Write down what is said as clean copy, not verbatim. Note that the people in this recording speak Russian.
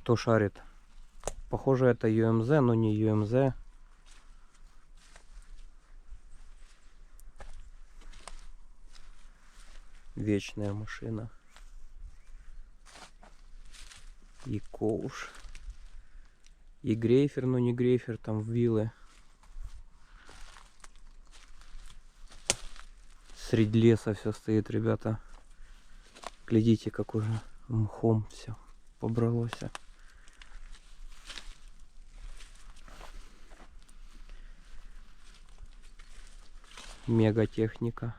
кто шарит. Похоже, это UMZ, но не UMZ. Вечная машина. И коуш. И грейфер, но не грейфер, там виллы. Среди леса все стоит, ребята. Глядите, как уже мхом все побралось. Мега техника.